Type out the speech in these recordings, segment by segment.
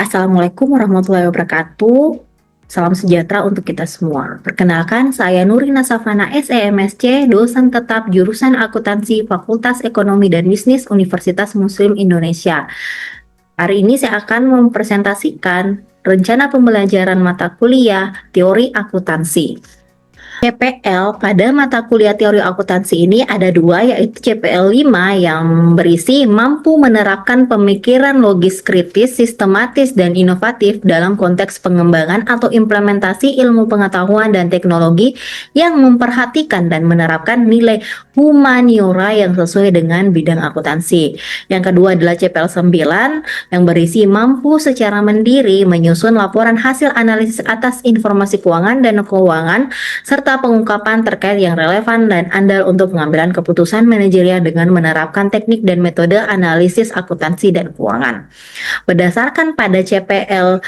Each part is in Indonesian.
Assalamualaikum warahmatullahi wabarakatuh. Salam sejahtera untuk kita semua. Perkenalkan, saya Nurina Safana SEMSC, dosen tetap jurusan Akuntansi Fakultas Ekonomi dan Bisnis Universitas Muslim Indonesia. Hari ini saya akan mempresentasikan rencana pembelajaran mata kuliah teori akuntansi. CPL pada mata kuliah teori akuntansi ini ada dua, yaitu CPL 5 yang berisi mampu menerapkan pemikiran logis kritis, sistematis, dan inovatif dalam konteks pengembangan atau implementasi ilmu pengetahuan dan teknologi yang memperhatikan dan menerapkan nilai humaniora yang sesuai dengan bidang akuntansi. Yang kedua adalah CPL 9 yang berisi mampu secara mandiri menyusun laporan hasil analisis atas informasi keuangan dan keuangan serta pengungkapan terkait yang relevan dan andal untuk pengambilan keputusan manajerial dengan menerapkan teknik dan metode analisis akuntansi dan keuangan. Berdasarkan pada CPL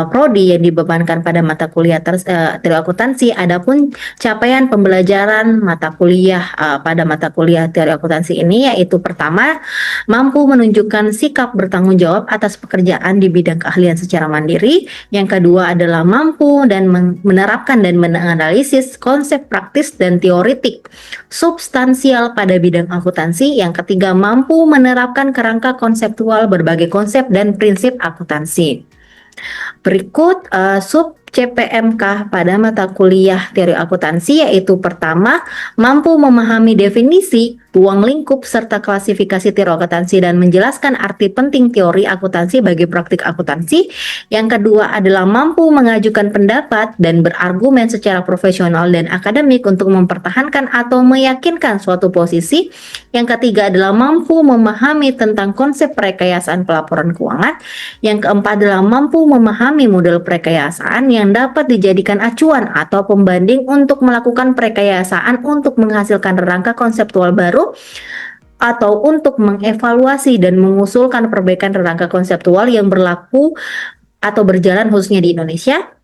Prodi yang dibebankan pada mata kuliah teori akuntansi, adapun capaian pembelajaran mata kuliah pada mata kuliah teori akuntansi ini yaitu pertama, mampu menunjukkan sikap bertanggung jawab atas pekerjaan di bidang keahlian secara mandiri. Yang kedua adalah mampu dan menerapkan dan menganalisis konsep praktis dan teoritik substansial pada bidang akuntansi. Yang ketiga, mampu menerapkan kerangka konseptual berbagai konsep dan prinsip akuntansi. Berikut sub CPMK pada mata kuliah teori akuntansi, yaitu pertama, mampu memahami definisi, ruang lingkup, serta klasifikasi teori akuntansi dan menjelaskan arti penting teori akuntansi bagi praktik akuntansi. Yang kedua adalah mampu mengajukan pendapat dan berargumen secara profesional dan akademik untuk mempertahankan atau meyakinkan suatu posisi. Yang ketiga adalah mampu memahami tentang konsep perekayasaan pelaporan keuangan. Yang keempat adalah mampu memahami model perekayasaan yang dapat dijadikan acuan atau pembanding untuk melakukan perekayasaan untuk menghasilkan rangka konseptual baru atau untuk mengevaluasi dan mengusulkan perbaikan rangka konseptual yang berlaku atau berjalan khususnya di Indonesia.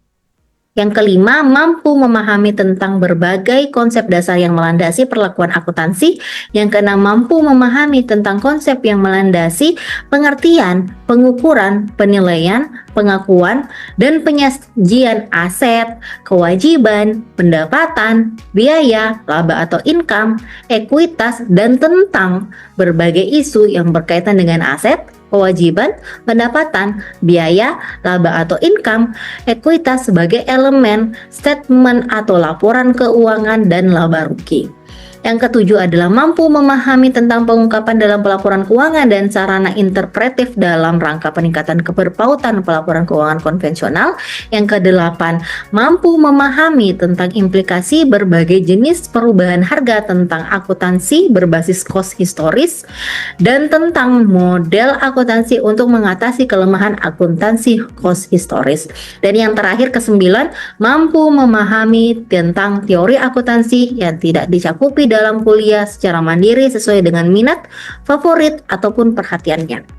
Yang kelima, mampu memahami tentang berbagai konsep dasar yang melandasi perlakuan akuntansi. Yang keenam, mampu memahami tentang konsep yang melandasi pengertian, pengukuran, penilaian, pengakuan, dan penyajian aset, kewajiban, pendapatan, biaya, laba atau income, ekuitas, dan tentang berbagai isu yang berkaitan dengan aset, kewajiban, pendapatan, biaya, laba atau income, ekuitas sebagai elemen statement atau laporan keuangan dan laba rugi. Yang ketujuh adalah mampu memahami tentang pengungkapan dalam pelaporan keuangan dan sarana interpretif dalam rangka peningkatan keberpautan pelaporan keuangan konvensional. Yang kedelapan, mampu memahami tentang implikasi berbagai jenis perubahan harga tentang akuntansi berbasis cost historis dan tentang model akuntansi untuk mengatasi kelemahan akuntansi cost historis. Dan yang terakhir kesembilan, mampu memahami tentang teori akuntansi yang tidak dicakupi dalam kuliah secara mandiri sesuai dengan minat, favorit, ataupun perhatiannya.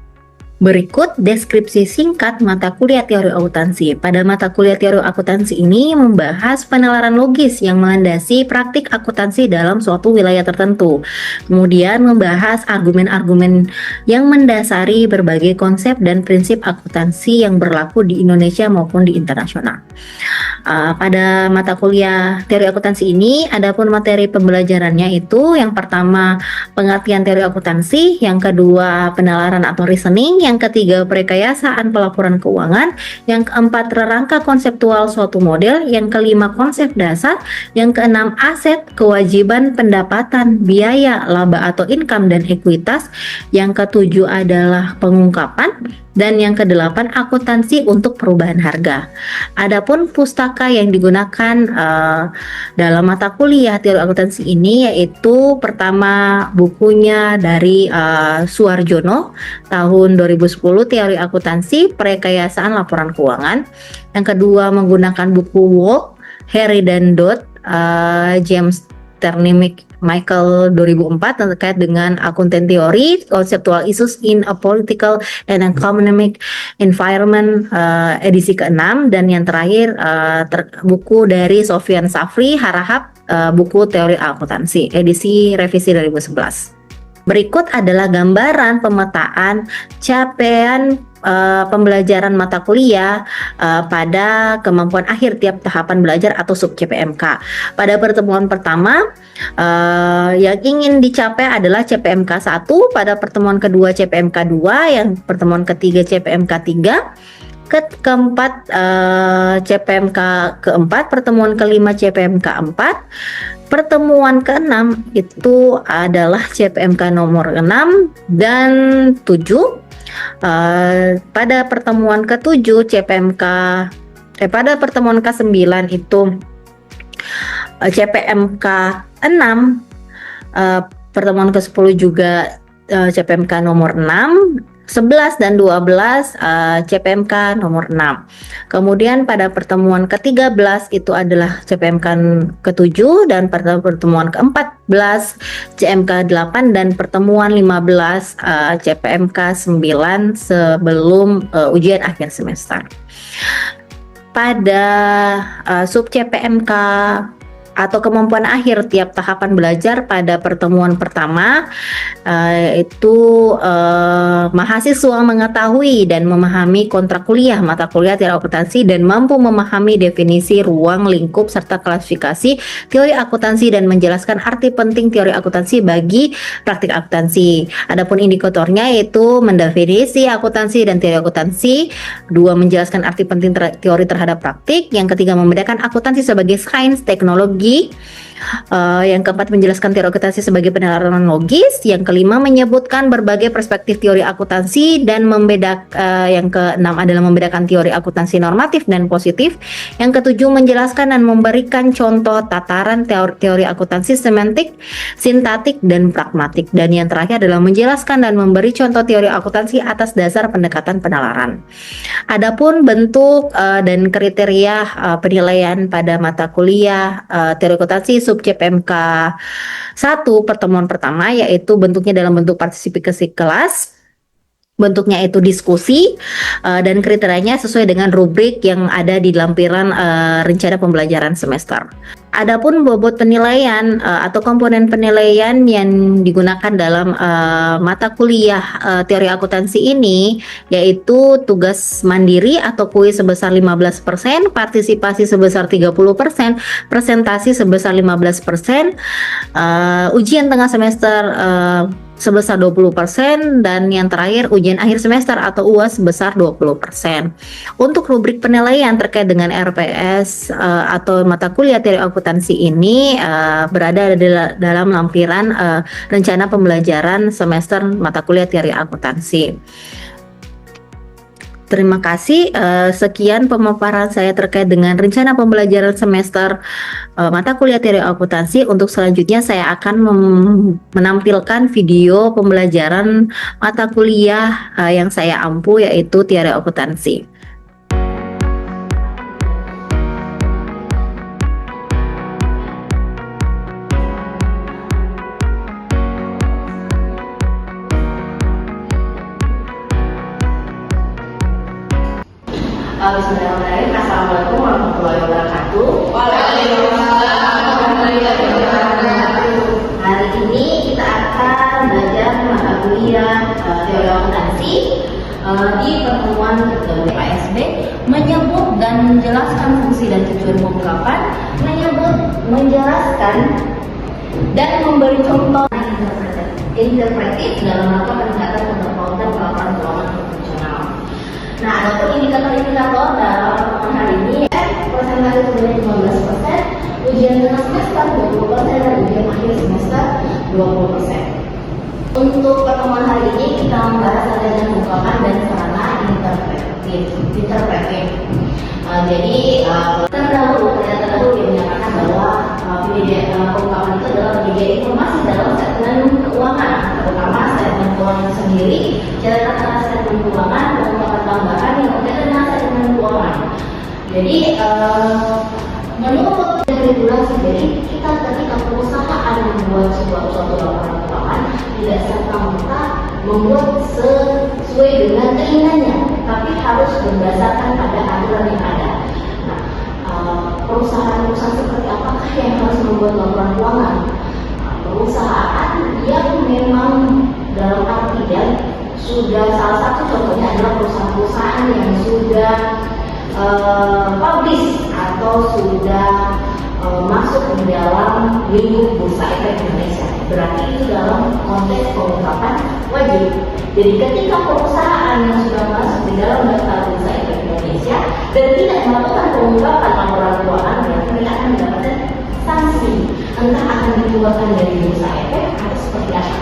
Berikut deskripsi singkat mata kuliah teori akuntansi. Pada mata kuliah teori akuntansi ini membahas penalaran logis yang melandasi praktik akuntansi dalam suatu wilayah tertentu. Kemudian membahas argumen-argumen yang mendasari berbagai konsep dan prinsip akuntansi yang berlaku di Indonesia maupun di internasional. Pada mata kuliah teori akuntansi ini, adapun materi pembelajarannya itu yang pertama pengertian teori akuntansi, yang kedua penalaran atau reasoning, yang ketiga perekayasaan pelaporan keuangan, yang keempat rangka konseptual suatu model, yang kelima konsep dasar, yang keenam aset, kewajiban, pendapatan, biaya, laba atau income dan ekuitas, yang ketujuh adalah pengungkapan, dan yang kedelapan akuntansi untuk perubahan harga. Adapun pustaka yang digunakan dalam mata kuliah teori akuntansi ini yaitu pertama bukunya dari Suarjono tahun 2010, teori akuntansi perekayasaan laporan keuangan. Yang kedua menggunakan buku Wolf, Harry dan Dodd, James Ternimic Michael 2004 terkait dengan Accounting Theory, Conceptual Issues in a Political and Economic Environment, edisi ke-6, dan yang terakhir buku dari Sofyan Safri Harahap, buku Teori Akuntansi, edisi revisi 2011. Berikut adalah gambaran pemetaan capaian pembelajaran mata kuliah pada kemampuan akhir tiap tahapan belajar atau sub CPMK. Pada pertemuan pertama yang ingin dicapai adalah CPMK 1, pada pertemuan kedua CPMK 2, yang pertemuan ketiga CPMK 3, keempat CPMK keempat, pertemuan kelima CPMK 4, pertemuan keenam itu adalah CPMK nomor 6 dan 7. Pada pertemuan ke-7 pada pertemuan ke-9 itu CPMK 6, pertemuan ke-10 juga CPMK nomor 6, 11 dan 12 CPMK nomor 6. Kemudian pada pertemuan ke-13 itu adalah CPMK ke-7, dan pada pertemuan ke-14 CMK 8, dan pertemuan 15 CPMK 9 sebelum ujian akhir semester. Pada sub CPMK atau kemampuan akhir tiap tahapan belajar pada pertemuan pertama itu mahasiswa mengetahui dan memahami kontrak kuliah, mata kuliah, teori akuntansi, dan mampu memahami definisi, ruang lingkup, serta klasifikasi teori akuntansi dan menjelaskan arti penting teori akuntansi bagi praktik akuntansi. Adapun indikatornya yaitu mendefinisi akuntansi dan teori akuntansi, 2 menjelaskan arti penting teori terhadap praktik, yang ketiga membedakan akuntansi sebagai sains teknologi, yang keempat menjelaskan teori akuntansi sebagai penerapan logis, yang kelima menyebutkan berbagai perspektif teori akuntansi dan yang keenam adalah membedakan teori akuntansi normatif dan positif, yang ketujuh menjelaskan dan memberikan contoh tataran teori akuntansi semantik, sintaktik, dan pragmatik, dan yang terakhir adalah menjelaskan dan memberi contoh teori akuntansi atas dasar pendekatan penalaran. Adapun bentuk dan kriteria penilaian pada mata kuliah teori akuntansi sub CPMK 1 pertemuan pertama, yaitu bentuknya dalam bentuk partisipasi kelas, bentuknya itu diskusi, dan kriterianya sesuai dengan rubrik yang ada di lampiran rencana pembelajaran semester. Adapun bobot penilaian atau komponen penilaian yang digunakan dalam mata kuliah teori akuntansi ini yaitu tugas mandiri atau kuis sebesar 15%, partisipasi sebesar 30%, presentasi sebesar 15%, ujian tengah semester sebesar 20%, dan yang terakhir ujian akhir semester atau UAS sebesar 20%. Untuk rubrik penilaian terkait dengan RPS atau mata kuliah teori akuntansi ini berada dalam lampiran rencana pembelajaran semester mata kuliah teori akuntansi. Terima kasih. Sekian pemaparan saya terkait dengan rencana pembelajaran semester mata kuliah teori akuntansi. Untuk selanjutnya saya akan menampilkan video pembelajaran mata kuliah yang saya ampu, yaitu teori akuntansi. Bismillahirrahmanirrahim. Assalamualaikum warahmatullahi wabarakatuh. Waalaikumsalam warahmatullahi wabarakatuh. Hari ini kita akan belajar mata kuliah teori akuntansi. Di pertemuan PASB menyebut dan menjelaskan fungsi dan tujuan pengungkapan, menjelaskan dan memberi contoh interpretif dalam rangka peningkatan pengetahuan pelaporan keuangan profesional. Nah, adapun indikator-indikator dalam pertemuan hari ini persentase sebanyak 15%, ujian tengah semester 20%, dan ujian akhir semester 20%. Untuk pertemuan hari ini kita membahas adanya ungkapan dan sarana interpretif. Jadi terdahulu yang menyatakan bahwa ungkapan itu adalah penyedia informasi dalam statement keuangan, terutama statement keuangan sendiri, catatan statement keuangan, dan ungkapan tambahan yang berkaitan dengan statement keuangan. Jadi menurut regulasi, jadi kita ketika perusahaan membuat suatu laporan keuangan tidak serta-merta membuat sesuai dengan keinginannya, tapi harus berdasarkan pada aturan yang ada. Nah, perusahaan-perusahaan seperti apakah yang harus membuat laporan keuangan? perusahaan yang memang dalam arti dan sudah salah satu contohnya adalah perusahaan-perusahaan yang sudah publish atau sudah masuk di dalam lingkup Bursa Efek Indonesia. Berarti itu dalam konteks pengungkapan wajib. Jadi ketika perusahaan yang sudah masuk di dalam daftar Bursa Efek Indonesia dan tidak melakukan pengungkapan laporan keuangan, berarti mereka akan mendapatkan sanksi. Entah akan dikeluarkan dari Bursa Efek atau seperti apa.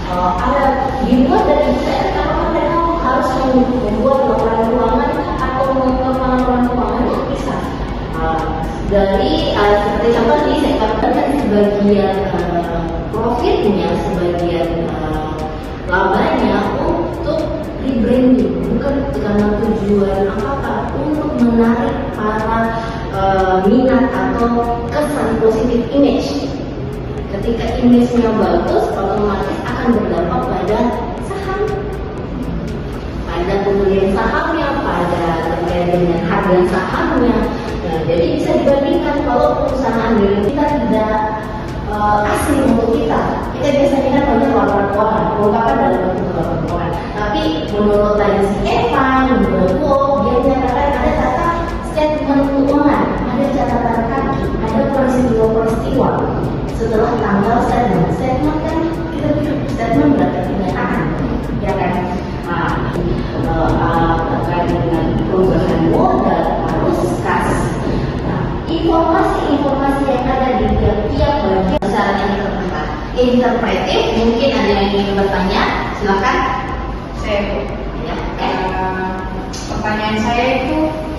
Nah, ada dibuat dari Bursa Efek, apakah mereka harus membuat laporan keuangan atau mengungkapkan laporan keuangan? Itu bisa. Dari seperti contoh di sektor dan sebagian profitnya, sebagian labanya untuk rebranding, bukan karena tujuan apa-apa, untuk menarik para minat atau kesan positif image. Ketika image-nya bagus, otomatis akan berdampak pada saham, pada pembelian sahamnya, pada terkait dengan harga sahamnya. Nah, jadi bisa dibandingkan kalau perusahaan dari kita tidak asing untuk kita biasanya kan banyak laporan keuangan, pengungkapan dalam bentuk laporan keuangan. Tapi menurut tadi si Evan, menurut dia menyatakan ada data statement keuangan, ada catatan kaki, ada peristiwa-peristiwa setelah tanggal statement. Statement kan kita bilang statement berarti kenyataan, ya kan? Terkait dengan perubahan modal harus kas. Informasi-informasi yang ada di tiap-tiap bagian caranya interpretif. Mungkin ada yang ingin bertanya, silakan. Saya pertanyaan saya itu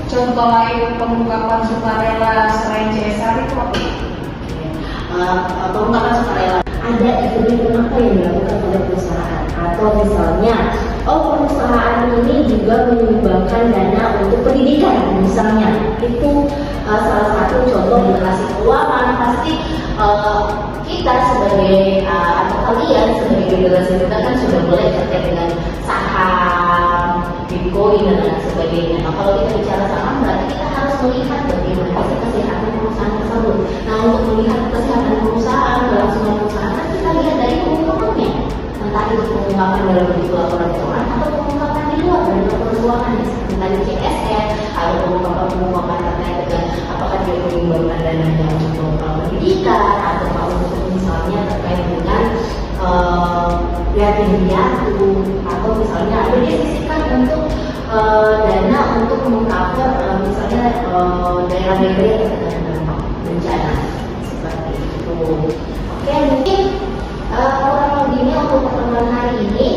contoh lain pengungkapan sukarela selain CSR itu apa? Pengungkapan sukarela ada event apa yang dilakukan oleh perusahaan, atau misalnya perusahaan ini juga menyumbangkan dana untuk pendidikan misalnya, itu salah satu contoh literasi keuangan. Pasti kita sebagai atau kalian sebagai generasi muda kan sudah mulai terkait dengan saham, bitcoin dan lain sebagainya. Nah, kalau kita bicara saham, berarti kita harus melihat bagaimana kesehatan perusahaan tersebut. Nah, untuk melihat kesehatan perusahaan, kelangsungan perusahaan, kita lihat dari pengungkapannya, entah itu pengungkapan dalam bentuk laporan keuangan atau pengungkapan di luar dari laporan keuangan, tentang CSR atau pengungkapan terkait dengan apakah dia menyumbangkan dananya untuk pendidikan atau untuk misalnya terkait dengan yatim piatu, atau misalnya ada disisihkan untuk dana untuk mengcover misalnya daerah-daerah yang terkena dampak bencana seperti itu. Oke, mungkin kurang lebihnya untuk pertemuan hari ini.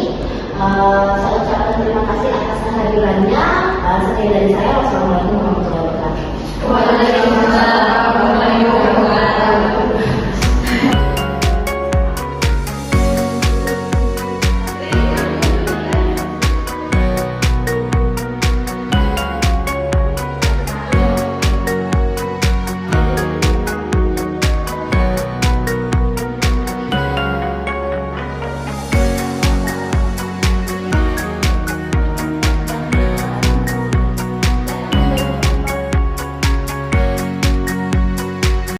Saya ucapkan terima kasih atas kehadirannya. Sekian dari saya. Wassalamualaikum warahmatullahi wabarakatuh.